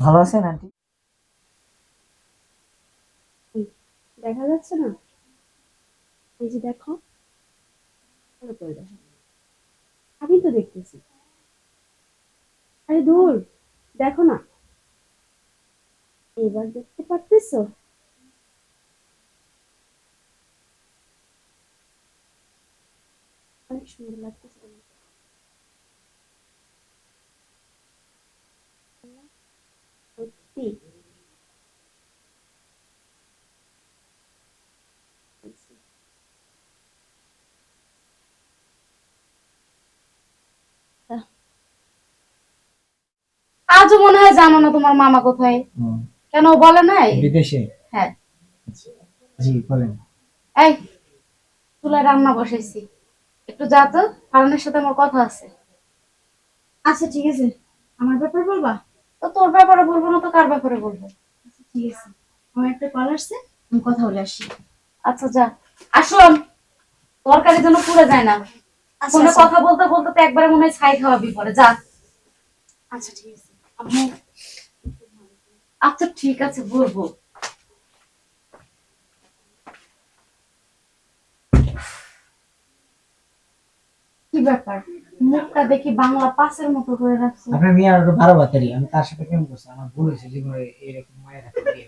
ভালো আছেন আন্টি? দেখা যাচ্ছে না? এই যে দেখো, ভালো করে দেখো। আমি তো দেখতেছি। আরে দূর, দেখো না। এবার দেখতে পারতেছো? অনেক সুন্দর লাগতেছে তোমাকে। সত্যি। আজও মনে হয় জানো না তোমার মামা কোথায়? কেন বলে নাই? বিদেশে। হ্যাঁ। জি বলেন। এই, চুলায় রান্না বসাইছি, একটু যা তো, ফারনের সাথে আমার কথা আছে। আচ্ছা ঠিক আছে, আমার ব্যাপার বলবা? তো তোর ব্যাপারে বলবো না তো কার ব্যাপারে বলবো? আচ্ছা ঠিক আছে, আমার একটা কল আসছে, আমি কথা বলে আসি। আচ্ছা যা। আসুন, তরকারি যেন পুড়ে যায় না। আচ্ছা ফোনে আচ্ছা কথা বলতে বলতে তো একবারে মনে হয় ছাই খাওয়াবি পরে, যা। আচ্ছা ঠিক আছে। আম্মু, আচ্ছা ঠিক আছে বলবো। কি ব্যাপার, মুখটা দেখি বাংলা পাসের মতো করে রাখছো। আপনার মেয়ে আরো 12 বাতারি, আমি তার সাথে প্রেম করছি, আমার ভুল হয়েছে জীবনে এরকম মায়ের হাতে বিয়ে।